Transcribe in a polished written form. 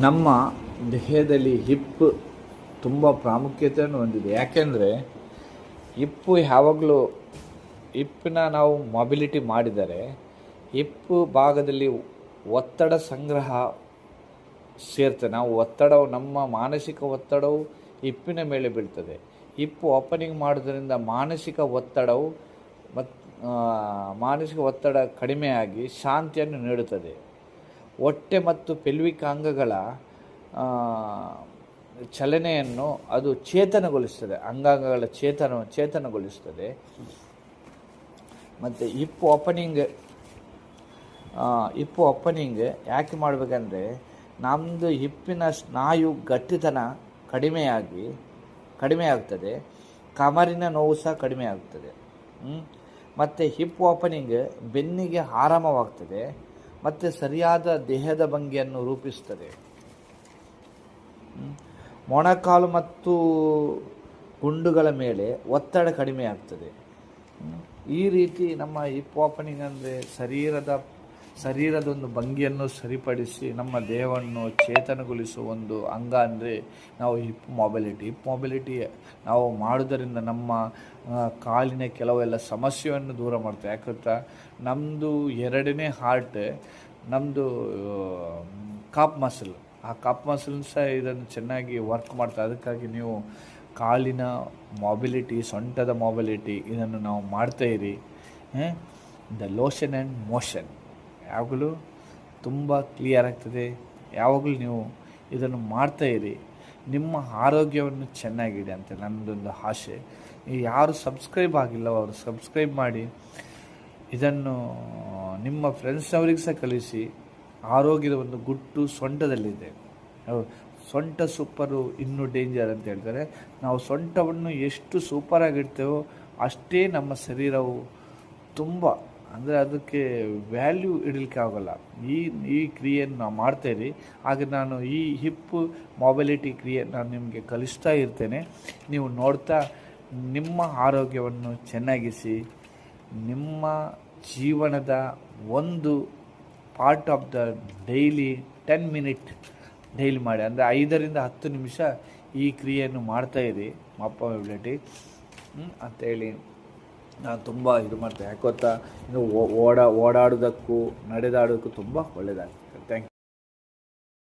ನಮ್ಮ ದೇಹದಲ್ಲಿ ಹಿಪ್ ತುಂಬ ಪ್ರಾಮುಖ್ಯತೆಯನ್ನು ಹೊಂದಿದೆ. ಯಾಕೆಂದರೆ ಹಿಪ್ಪು ಯಾವಾಗಲೂ ಹಿಪ್ಪಿನ ನಾವು ಮೊಬಿಲಿಟಿ ಮಾಡಿದರೆ ಹಿಪ್ಪು ಭಾಗದಲ್ಲಿ ಒತ್ತಡ ಸಂಗ್ರಹ ಸೇರ್ತದೆ. ನಮ್ಮ ಮಾನಸಿಕ ಒತ್ತಡವು ಹಿಪ್ಪಿನ ಮೇಲೆ ಬೀಳ್ತದೆ. ಹಿಪ್ಪು ಓಪನಿಂಗ್ ಮಾಡೋದ್ರಿಂದ ಮಾನಸಿಕ ಒತ್ತಡ ಕಡಿಮೆಯಾಗಿ ಶಾಂತಿಯನ್ನು ನೀಡುತ್ತದೆ. ಹೊಟ್ಟೆ ಮತ್ತು ಪೆಲ್ವಿಕ್ ಅಂಗಗಳ ಚಲನೆಯನ್ನು ಅದು ಚೇತನಗೊಳಿಸ್ತದೆ, ಅಂಗಾಂಗಗಳ ಚೇತನಗೊಳಿಸ್ತದೆ. ಮತ್ತು ಹಿಪ್ ಓಪನಿಂಗ್ ಯಾಕೆ ಮಾಡಬೇಕಂದ್ರೆ ನಮ್ಮದು ಹಿಪ್ಪಿನ ಸ್ನಾಯು ಗಟ್ಟಿತನ ಕಡಿಮೆ ಆಗ್ತದೆ, ಕಮರಿನ ನೋವು ಸಹ ಕಡಿಮೆ ಆಗ್ತದೆ. ಮತ್ತು ಹಿಪ್ ಓಪನಿಂಗ್ ಬೆನ್ನಿಗೆ ಆರಾಮವಾಗ್ತದೆ ಮತ್ತು ಸರಿಯಾದ ದೇಹದ ಭಂಗಿಯನ್ನು ರೂಪಿಸ್ತದೆ. ಮೊಣಕಾಲು ಮತ್ತು ಗುಂಡುಗಳ ಮೇಲೆ ಒತ್ತಡ ಕಡಿಮೆ ಆಗ್ತದೆ. ಈ ರೀತಿ ನಮ್ಮ ಹಿಪ್ ಓಪನಿಂಗ್ ಅಂದರೆ ಶರೀರದ ಒಂದು ಭಂಗಿಯನ್ನು ಸರಿಪಡಿಸಿ ನಮ್ಮ ದೇಹವನ್ನು ಚೇತನಗೊಳಿಸುವ ಒಂದು ಅಂಗ ಅಂದರೆ ನಾವು ಹಿಪ್ ಮೊಬಿಲಿಟಿ ನಾವು ಮಾಡೋದರಿಂದ ನಮ್ಮ ಕಾಲಿನ ಕೆಲವೆಲ್ಲ ಸಮಸ್ಯೆಯನ್ನು ದೂರ ಮಾಡ್ತೇವೆ. ಯಾಕಂತ ನಮ್ಮದು ಎರಡನೇ ಹಾರ್ಟ್ ನಮ್ಮದು ಕಾಪ್ ಮಸಲ್, ಆ ಕಾಪ್ ಮಸಲ್ ಸಹ ಇದನ್ನು ಚೆನ್ನಾಗಿ ವರ್ಕ್ ಮಾಡ್ತಾರೆ. ಅದಕ್ಕಾಗಿ ನೀವು ಕಾಲಿನ ಮೊಬಿಲಿಟಿ, ಸೊಂಟದ ಮೊಬಿಲಿಟಿ ಇದನ್ನು ನಾವು ಮಾಡ್ತಾಯಿರಿ. ದ ಲೋಷನ್ ಆ್ಯಂಡ್ ಮೋಷನ್ ಯಾವಾಗಲೂ ತುಂಬ ಕ್ಲಿಯರ್ ಆಗ್ತದೆ. ಯಾವಾಗಲೂ ನೀವು ಇದನ್ನು ಮಾಡ್ತಾಯಿರಿ, ನಿಮ್ಮ ಆರೋಗ್ಯವನ್ನು ಚೆನ್ನಾಗಿದೆ ಅಂತ ನನ್ನದೊಂದು ಆಸೆ. ಯಾರು ಸಬ್ಸ್ಕ್ರೈಬ್ ಆಗಿಲ್ಲ ಅವರು ಸಬ್ಸ್ಕ್ರೈಬ್ ಮಾಡಿ, ಇದನ್ನು ನಿಮ್ಮ ಫ್ರೆಂಡ್ಸ್ನವ್ರಿಗೆ ಸಹ ಕಳಿಸಿ. ಆರೋಗ್ಯದ ಒಂದು ಗುಟ್ಟು ಸೊಂಟದಲ್ಲಿದೆ. ಸೊಂಟ ಸೂಪರು ಇನ್ನೂ ಡೇಂಜರ್ ಅಂತ ಹೇಳ್ತಾರೆ. ನಾವು ಸೊಂಟವನ್ನು ಎಷ್ಟು ಸೂಪರಾಗಿಡ್ತೇವೋ ಅಷ್ಟೇ ನಮ್ಮ ಶರೀರವು ತುಂಬ ಅಂದರೆ ಅದಕ್ಕೆ ವ್ಯಾಲ್ಯೂ ಇಡಲಿಕ್ಕೆ ಆಗೋಲ್ಲ. ಈ ಕ್ರಿಯೆಯನ್ನು ನಾವು ಮಾಡ್ತಾಯಿರಿ. ಹಾಗೆ ನಾನು ಈ ಹಿಪ್ ಮೊಬಿಲಿಟಿ ಕ್ರಿಯೆ ನಾನು ನಿಮಗೆ ಕಲಿಸ್ತಾ ಇರ್ತೇನೆ. ನೀವು ನೋಡ್ತಾ ನಿಮ್ಮ ಆರೋಗ್ಯವನ್ನು ಚೆನ್ನಾಗಿಸಿ, ನಿಮ್ಮ ಜೀವನದ ಒಂದು part of the daily 10 minute daily ಮಾಡಿ. ಅಂದರೆ 5 ರಿಂದ 10 ನಿಮಿಷ ಈ ಕ್ರಿಯೆಯನ್ನು ಮಾಡ್ತಾಯಿರಿ ಮೊಬಿಲಿಟಿ ಅಂತೇಳಿ ನಾನು ತುಂಬ ಇದು ಮಾಡ್ತೇನೆ. ಯಾಕೆ ಗೊತ್ತಾ, ಓಡಾಡೋದಕ್ಕೂ ನಡೆದಾಡೋದಕ್ಕೂ ತುಂಬ ಒಳ್ಳೆಯದಾಗ್ತದೆ.